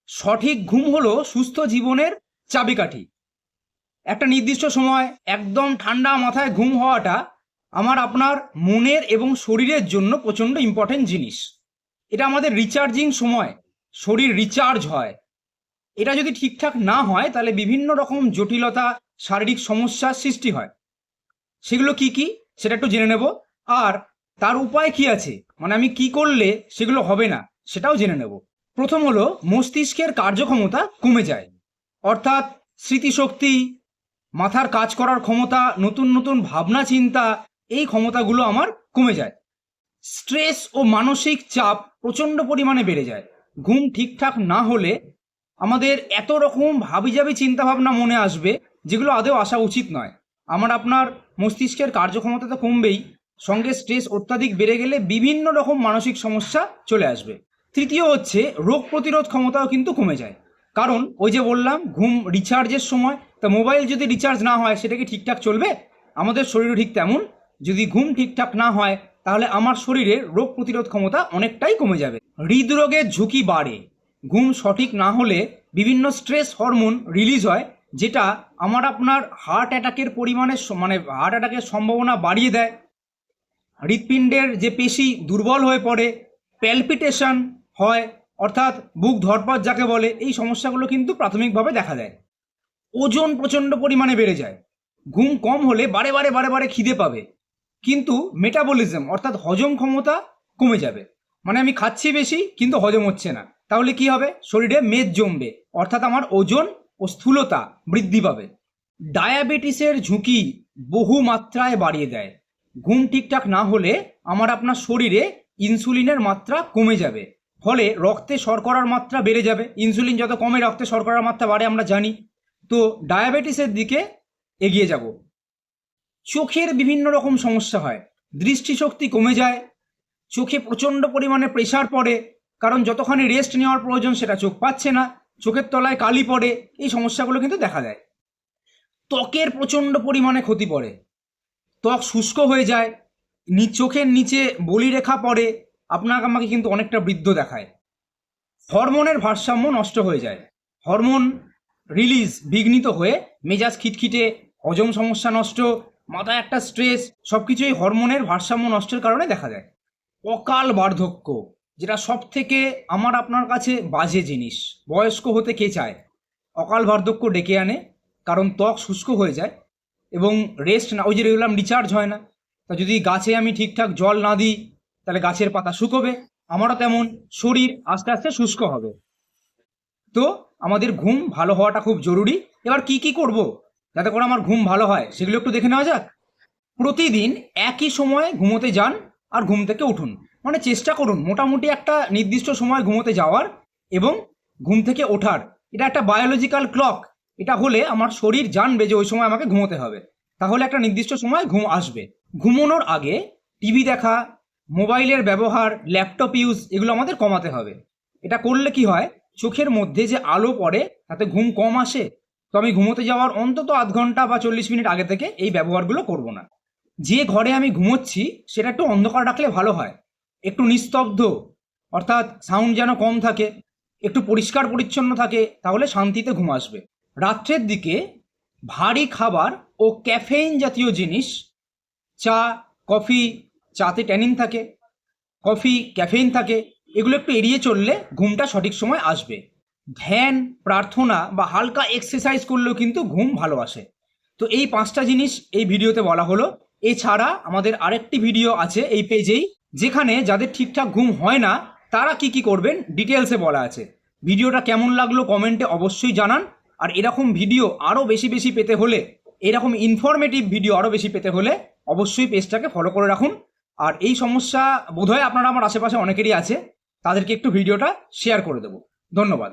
সঠিক ঘুম হলো সুস্থ জীবনের চাবিকাঠি। একটা নির্দিষ্ট সময় একদম ঠান্ডা মাথায় ঘুম হওয়াটা আমার আপনার মনের এবং শরীরের জন্য প্রচণ্ড ইম্পর্টেন্ট জিনিস। এটা আমাদের রিচার্জিং সময়, শরীর রিচার্জ হয়। এটা যদি ঠিকঠাক না হয় তাহলে বিভিন্ন রকম জটিলতা, শারীরিক সমস্যার সৃষ্টি হয়। সেগুলো কি কি সেটা একটু জেনে নেব। আর তার উপায় কি আছে, মানে আমি কি করলে সেগুলো হবে না সেটাও জেনে নেব। প্রথম হলো, মস্তিষ্কের কার্যক্ষমতা কমে যায়, অর্থাৎ স্মৃতিশক্তি, মাথার কাজ করার ক্ষমতা, নতুন নতুন ভাবনা চিন্তা, এই ক্ষমতাগুলো আমার কমে যায়। স্ট্রেস ও মানসিক চাপ প্রচণ্ড পরিমাণে বেড়ে যায়। ঘুম ঠিকঠাক না হলে আমাদের এত রকম হাবিজাবি চিন্তাভাবনা মনে আসবে, যেগুলো আদৌ আসা উচিত নয়। আমার আপনার মস্তিষ্কের কার্যক্ষমতা তো কমবেই, সঙ্গে স্ট্রেস অত্যাধিক বেড়ে গেলে বিভিন্ন রকম মানসিক সমস্যা চলে আসবে। তৃতীয় হচ্ছে, রোগ প্রতিরোধ ক্ষমতাও কিন্তু কমে যায়। কারণ ওই যে বললাম, ঘুম রিচার্জের সময়। তা মোবাইল যদি রিচার্জ না হয় সেটা কি ঠিকঠাক চলবে? আমাদের শরীরও ঠিক তেমন, যদি ঘুম ঠিকঠাক না হয় তাহলে আমার শরীরের রোগ প্রতিরোধ ক্ষমতা অনেকটাই কমে যাবে। হৃদরোগের ঝুঁকি বাড়ে। ঘুম সঠিক না হলে বিভিন্ন স্ট্রেস হরমোন রিলিজ হয়, যেটা আমার আপনার হার্ট অ্যাটাকের পরিমাণে মানে হার্ট অ্যাটাকের সম্ভাবনা বাড়িয়ে দেয়। হৃৎপিণ্ডের যে পেশি দুর্বল হয়ে পড়ে, প্যালপিটেশন হয়, অর্থাৎ বুক ধড়ফড় যাকে বলে, এই সমস্যাগুলো কিন্তু প্রাথমিকভাবে দেখা দেয়। ওজন প্রচণ্ড পরিমাণে বেড়ে যায়। ঘুম কম হলে বারে বারে বারে বারে খিদে পাবে, কিন্তু মেটাবলিজম অর্থাৎ হজম ক্ষমতা কমে যাবে। মানে আমি খাচ্ছি বেশি কিন্তু হজম হচ্ছে না, তাহলে কি হবে? শরীরে মেদ জমবে, অর্থাৎ আমার ওজন ও স্থূলতা বৃদ্ধি পাবে। ডায়াবেটিসের ঝুঁকি বহু মাত্রায় বাড়িয়ে দেয়। ঘুম ঠিকঠাক না হলে আমার আপনার শরীরে ইনসুলিনের মাত্রা কমে যাবে, ফলে রক্তে শর্করার মাত্রা বেড়ে যাবে। ইনসুলিন যত কমে রক্তে শর্করার মাত্রা বাড়ে আমরা জানি। তো ডায়াবেটিসের দিকে এগিয়ে যাব। চোখের বিভিন্ন রকম সমস্যা হয়, দৃষ্টিশক্তি কমে যায়, চোখে প্রচণ্ড পরিমাণে প্রেশার পড়ে, কারণ যতখানি রেস্ট নেওয়ার প্রয়োজন সেটা চোখ পাচ্ছে না, চোখের তলায় কালি পড়ে, এই সমস্যাগুলো কিন্তু দেখা দেয়। ত্বকের প্রচণ্ড পরিমাণে ক্ষতি পড়ে, ত্বক শুষ্ক হয়ে যায়, চোখের নিচে বলিরেখা পড়ে, আপনাকে আমাকে কিন্তু অনেকটা বৃদ্ধ দেখায়। হরমোনের ভারসাম্য নষ্ট হয়ে যায়, হরমোন রিলিজ বিঘ্নিত হয়ে মেজাজ খিটখিটে, হজম সমস্যা নষ্ট, মাথায় একটা স্ট্রেস, সব কিছুই হরমোনের ভারসাম্য নষ্টের কারণে দেখা যায়। অকাল বার্ধক্য, যেটা সব থেকে আমার আপনার কাছে বাজে জিনিস। বয়স্ক হতে কে চায়? অকাল বার্ধক্য ডেকে আনে, কারণ ত্বক শুষ্ক হয়ে যায় এবং রেস্ট না, ওই যে রেগুলার রিচার্জ হয় না। তা যদি গাছে আমি ঠিকঠাক জল না দিই তাহলে গাছের পাতা শুকোবে, আমারও তেমন শরীর আস্তে আস্তে শুষ্ক হবে। তো আমাদের ঘুম ভালো হওয়াটা খুব জরুরি। এবার কি কি করব যাতে করে আমার ঘুম ভালো হয় সেগুলো একটু দেখে নেওয়া যাক। প্রতিদিন একই সময়ে ঘুমোতে যান আর ঘুম থেকে উঠুন, মানে চেষ্টা করুন মোটামুটি একটা নির্দিষ্ট সময় ঘুমোতে যাওয়ার এবং ঘুম থেকে ওঠার। এটা একটা বায়োলজিক্যাল ক্লক, এটা হলে আমার শরীর জানবে যে ওই সময় আমাকে ঘুমোতে হবে, তাহলে একটা নির্দিষ্ট সময় ঘুম আসবে। ঘুমানোর আগে টিভি দেখা, মোবাইলের ব্যবহার, ল্যাপটপ ইউজ, এগুলো আমাদের কমাতে হবে। এটা করলে কি হয়, চোখের মধ্যে যে আলো পড়ে তাতে ঘুম কম আসে। তো আমি ঘুমোতে যাওয়ার অন্তত আধ ঘন্টা বা 40 মিনিট আগে থেকে এই ব্যবহারগুলো করব না। যে ঘরে আমি ঘুমোচ্ছি সেটা একটু অন্ধকার রাখলে ভালো হয়, একটু নিস্তব্ধ, অর্থাৎ সাউন্ড যেন কম থাকে, একটু পরিষ্কার পরিচ্ছন্ন থাকে, তাহলে শান্তিতে ঘুম আসবে। রাত্রের দিকে ভারী খাবার ও ক্যাফেইন জাতীয় জিনিস, চা, কফি, চাতে ট্যানিন থাকে, কফি ক্যাফেইন থাকে, এগুলো একটু এড়িয়ে চললে ঘুমটা সঠিক সময় আসবে। ধ্যান, প্রার্থনা বা হালকা এক্সারসাইজ করলেও কিন্তু ঘুম ভালো আসে। তো এই 5টা জিনিস এই ভিডিওতে বলা হলো। এছাড়া আমাদের আরেকটি ভিডিও আছে এই পেজেই, যেখানে যাদের ঠিকঠাক ঘুম হয় না তারা কি কি করবেন ডিটেলসে বলা আছে। ভিডিওটা কেমন লাগলো কমেন্টে অবশ্যই জানান। আর এরকম ভিডিও আরও বেশি বেশি পেতে হলে, এরকম ইনফরমেটিভ ভিডিও আরও বেশি পেতে হলে অবশ্যই পেজটাকে ফলো করে রাখুন। আর এই সমস্যা বোধহয় আপনারা আমার আশেপাশে অনেকেরই আছে, তাদেরকে একটু ভিডিওটা শেয়ার করে দেবো। ধন্যবাদ।